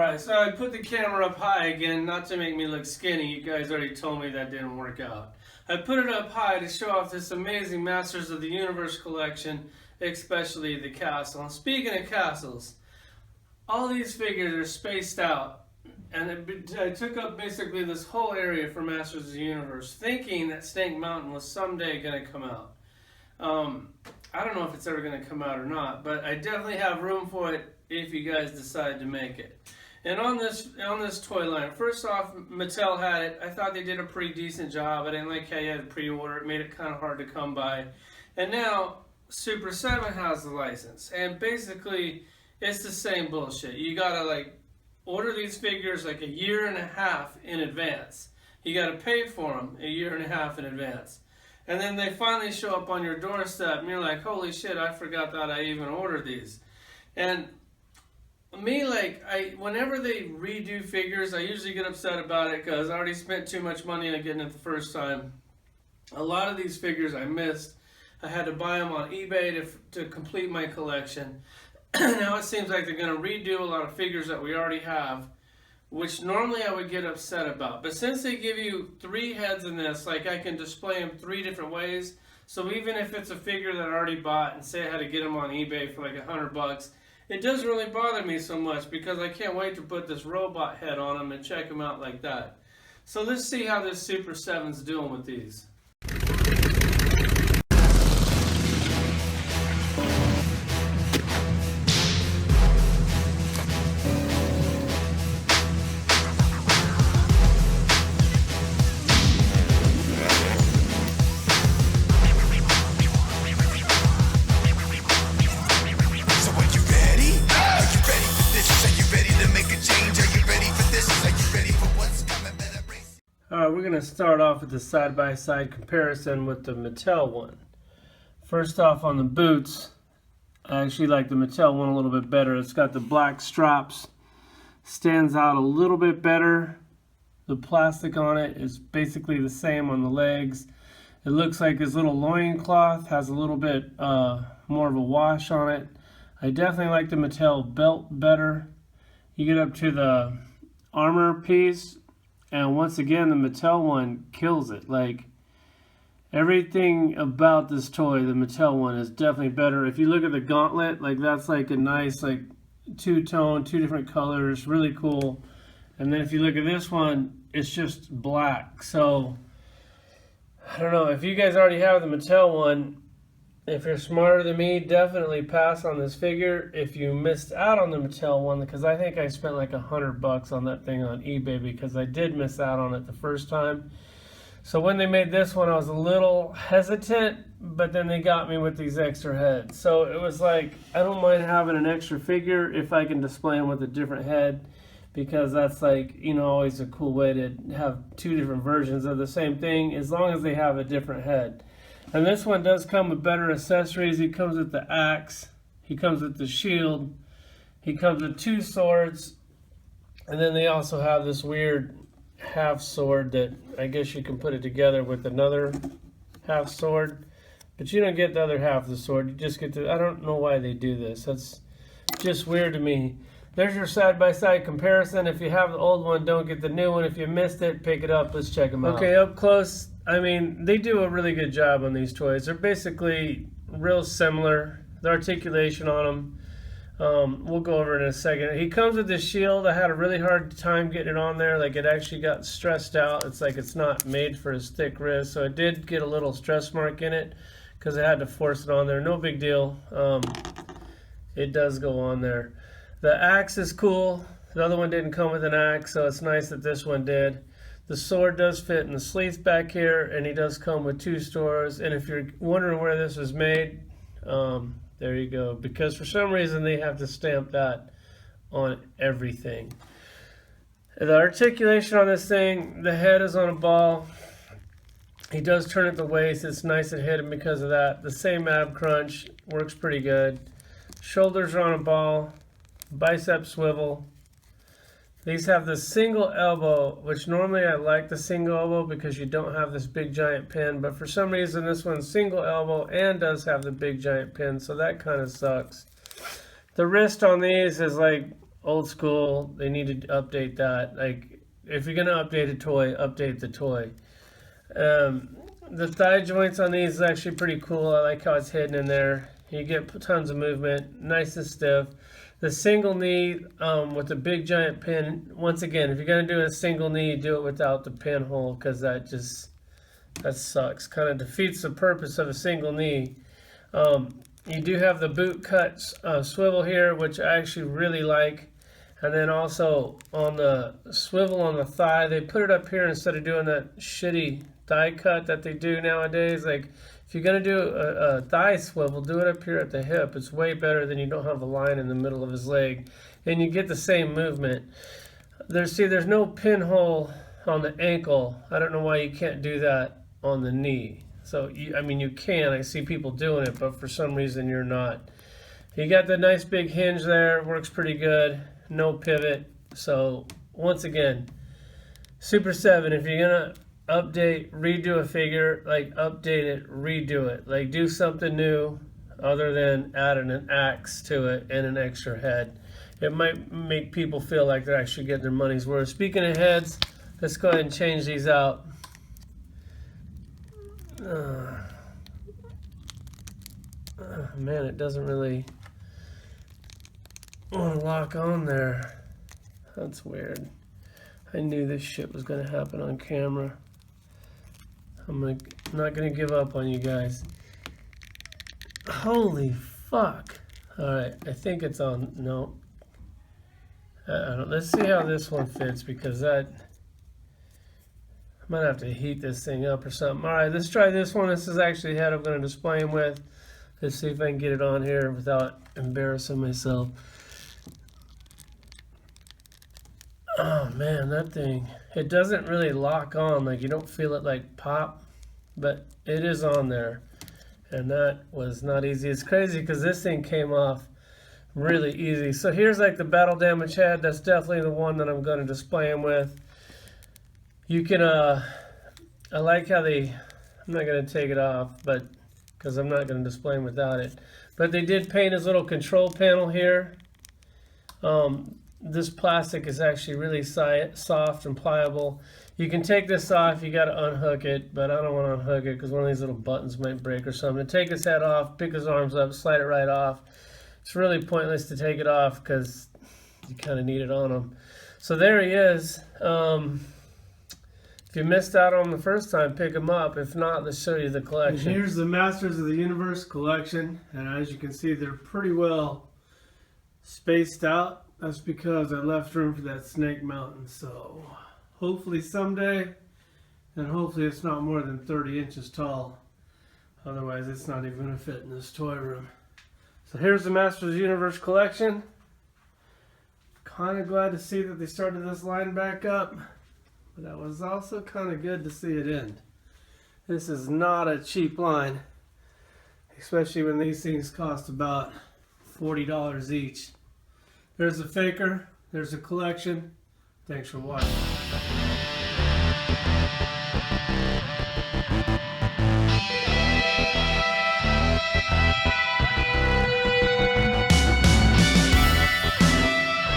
Alright, so I put the camera up high again, not to make me look skinny. You guys already told me that didn't work out. I put it up high to show off this amazing Masters of the Universe collection, especially the castle. And speaking of castles, all these figures are spaced out. And I took up basically this whole area for Masters of the Universe, thinking that Snake Mountain was someday going to come out. I don't know if it's ever going to come out or not, but I definitely have room for it if you guys decide to make it. And on this toy line, first off, Mattel had it. I thought they did a pretty decent job. I didn't like how you had to pre-order. It made it kind of hard to come by. And now Super 7 has the license, and basically it's the same bullshit. You gotta like order these figures like a year and a half in advance. You gotta pay for them a year and a half in advance. And then they finally show up on your doorstep and you're like, holy shit, I forgot that I even ordered these. And me, like, whenever they redo figures, I usually get upset about it because I already spent too much money on getting it the first time. A lot of these figures I missed. I had to buy them on eBay to complete my collection. Now it seems like they're going to redo a lot of figures that we already have, which normally I would get upset about. But since they give you 3 heads in this, like I can display them 3 different ways. So even if it's a figure that I already bought and say I had to get them on eBay for like $100, it doesn't really bother me so much because I can't wait to put this robot head on them and check them out like that. So let's see how this Super 7's doing with these. We're going to start off with the side-by-side comparison with the Mattel one. First off, on the boots, I actually like the Mattel one a little bit better. It's got the black straps, stands out a little bit better. The plastic on it is basically the same on the legs. It looks like his little loincloth has a little bit more of a wash on it. I definitely like the Mattel belt better. You get up to the armor piece, and once again, the Mattel one kills it. Like, everything about this toy, the Mattel one, is definitely better. If you look at the gauntlet, like that's like a nice, like, two-tone, 2 different colors, really cool. And then if you look at this one, it's just black. So, I don't know, if you guys already have the Mattel one, if you're smarter than me, definitely pass on this figure. If you missed out on the Mattel one, because I think I spent like $100 on that thing on eBay because I did miss out on it the first time. So when they made this one, I was a little hesitant, but then they got me with these extra heads. So it was like, I don't mind having an extra figure if I can display them with a different head, because that's like, you know, always a cool way to have 2 different versions of the same thing, as long as they have a different head. And this one does come with better accessories. He comes with the axe, he comes with the shield, he comes with 2 swords, and then they also have this weird half sword that I guess you can put it together with another half sword, but you don't get the other half of the sword, you just get the, I don't know why they do this, that's just weird to me. There's your side-by-side comparison. If you have the old one, don't get the new one. If you missed it, pick it up. Let's check them out. Okay, up close, I mean, they do a really good job on these toys. They're basically real similar. The articulation on them, we'll go over it in a second. He comes with this shield. I had a really hard time getting it on there. Like, it actually got stressed out. It's like it's not made for his thick wrist. So it did get a little stress mark in it because I had to force it on there. No big deal. It does go on there. The axe is cool. The other one didn't come with an axe, so it's nice that this one did. The sword does fit in the sleeve back here, and he does come with 2 stores. And if you're wondering where this was made, there you go. Because for some reason they have to stamp that on everything. The articulation on this thing, the head is on a ball. He does turn at the waist. It's nice and hidden because of that. The same ab crunch works pretty good. Shoulders are on a ball. Bicep swivel. These have the single elbow, which normally I like the single elbow because you don't have this big giant pin, but for some reason this one's single elbow and does have the big giant pin, so that kind of sucks. The wrist on these is like old school. They need to update that. Like, if you're gonna update a toy, update the toy. The thigh joints on these is actually pretty cool. I like how it's hidden in there. You get tons of movement, nice and stiff. The single knee with the big giant pin. Once again, if you're gonna do a single knee, do it without the pinhole, because that sucks. Kind of defeats the purpose of a single knee. You do have the boot cut swivel here, which I actually really like. And then also on the swivel on the thigh, they put it up here instead of doing that shitty thigh cut that they do nowadays. Like, if you're going to do a thigh swivel, do it up here at the hip. It's way better than you don't have a line in the middle of his leg. And you get the same movement. There's no pinhole on the ankle. I don't know why you can't do that on the knee. So, I mean, you can. I see people doing it, but for some reason you're not. You got the nice big hinge there. Works pretty good. No pivot. So, once again, Super 7, if you're going to update, redo a figure, like, update it, redo it. Like, do something new other than adding an axe to it and an extra head. It might make people feel like they're actually getting their money's worth. Speaking of heads, let's go ahead and change these out. Man, it doesn't really want to lock on there. That's weird. I knew this shit was going to happen on camera. I'm not going to give up on you guys. Holy fuck. Alright, I think it's on. No. Let's see how this one fits, because I might have to heat this thing up or something. Alright, let's try this one. This is actually the head I'm going to display him with. Let's see if I can get it on here without embarrassing myself. Oh man, that thing, it doesn't really lock on. Like, you don't feel it like pop, but it is on there. And that was not easy. It's crazy because this thing came off really easy. So here's like the battle damage head. That's definitely the one that I'm going to display him with. You can, I like how I'm not going to take it off, but because I'm not going to display him without it. But they did paint his little control panel here. This plastic is actually really soft and pliable. You can take this off, you got to unhook it, but I don't want to unhook it because one of these little buttons might break or something. Take his head off, pick his arms up, slide it right off. It's really pointless to take it off because you kind of need it on him. So there he is. If you missed out on him the first time, pick him up. If not, let's show you the collection. And here's the Masters of the Universe collection, and as you can see, they're pretty well spaced out. That's because I left room for that snake mountain. So hopefully someday, and hopefully it's not more than 30 inches tall. Otherwise, it's not even going to fit in this toy room. So here's the Masters of the Universe collection. Kind of glad to see that they started this line back up. But that was also kind of good to see it end. This is not a cheap line, especially when these things cost about $40 each. There's a FAKER, there's a collection. Thanks for watching.